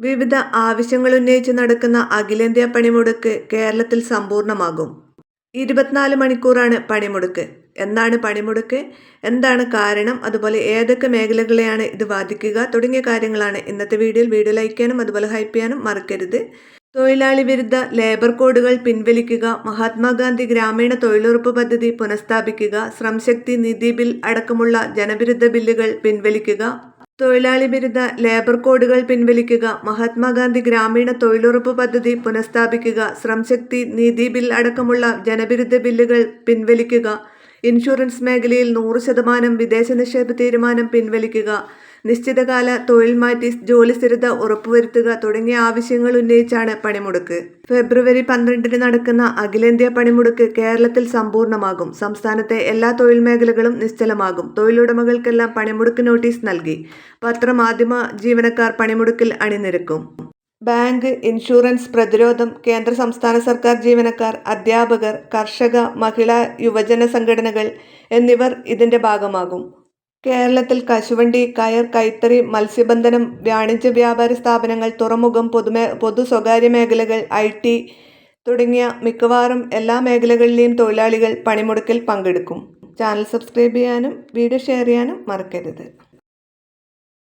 വിവിധ ആവശ്യങ്ങൾ ഉന്നയിച്ച് നടക്കുന്ന അഖിലേന്ത്യാ പണിമുടക്ക് കേരളത്തിൽ സമ്പൂർണ്ണമാകും. 24 മണിക്കൂറാണ് പണിമുടക്ക്. എന്താണ് പണിമുടക്ക്, എന്താണ് കാരണം, അതുപോലെ ഏതൊക്കെ മേഖലകളെയാണ് ഇത് ബാധിക്കുക തുടങ്ങിയ കാര്യങ്ങളാണ് ഇന്നത്തെ വീഡിയോയിൽ. വീഡിയോ ലൈക്ക് ചെയ്യാനും അതുപോലെ ഹൈപ്പ് ചെയ്യാനും മറക്കരുത്. തൊഴിലാളി വിരുദ്ധ ലേബർ കോഡുകൾ പിൻവലിക്കുക, മഹാത്മാഗാന്ധി ഗ്രാമീണ തൊഴിലുറപ്പ് പദ്ധതി പുനഃസ്ഥാപിക്കുക, ശ്രംശക്തി നിധി ബിൽ അടക്കമുള്ള ജനവിരുദ്ധ ബില്ലുകൾ പിൻവലിക്കുക, തൊഴിലാളി വിരുദ്ധ ലേബർ കോഡുകൾ പിൻവലിക്കുക, മഹാത്മാഗാന്ധി ഗ്രാമീണ തൊഴിലുറപ്പ് പദ്ധതി പുനഃസ്ഥാപിക്കുക, ശ്രംശക്തി നിധി ബിൽ അടക്കമുള്ള ജനവിരുദ്ധ ബില്ലുകൾ പിൻവലിക്കുക, ഇൻഷുറൻസ് മേഖലയിൽ 100% വിദേശ നിക്ഷേപ തീരുമാനം പിൻവലിക്കുക, നിശ്ചിതകാല തൊഴിൽ മാറ്റി ജോലി സ്ഥിരത ഉറപ്പുവരുത്തുക തുടങ്ങിയ ആവശ്യങ്ങൾ ഉന്നയിച്ചാണ് പണിമുടക്ക്. ഫെബ്രുവരി 12 നടക്കുന്ന അഖിലേന്ത്യാ പണിമുടക്ക് കേരളത്തിൽ സമ്പൂർണ്ണമാകും. സംസ്ഥാനത്തെ എല്ലാ തൊഴിൽ മേഖലകളും നിശ്ചലമാകും. തൊഴിലുടമകൾക്കെല്ലാം പണിമുടക്ക് നോട്ടീസ് നൽകി. പത്രമാധ്യമ ജീവനക്കാർ പണിമുടക്കിൽ അണിനിരക്കും. ബാങ്ക്, ഇൻഷുറൻസ്, പ്രതിരോധം, കേന്ദ്ര സംസ്ഥാന സർക്കാർ ജീവനക്കാർ, അധ്യാപകർ, കർഷക, മഹിളാ, യുവജന സംഘടനകൾ എന്നിവർ ഇതിന്റെ ഭാഗമാകും. കേരളത്തിൽ കശുവണ്ടി, കയർ, കൈത്തറി, മത്സ്യബന്ധനം, വാണിജ്യ വ്യാപാര സ്ഥാപനങ്ങൾ, തുറമുഖം, പൊതു സ്വകാര്യ മേഖലകൾ, IT തുടങ്ങിയ മിക്കവാറും എല്ലാ മേഖലകളിലെയും തൊഴിലാളികൾ പണിമുടക്കിൽ പങ്കെടുക്കും. ചാനൽ സബ്സ്ക്രൈബ് ചെയ്യാനും വീഡിയോ ഷെയർ ചെയ്യാനും മറക്കരുത്.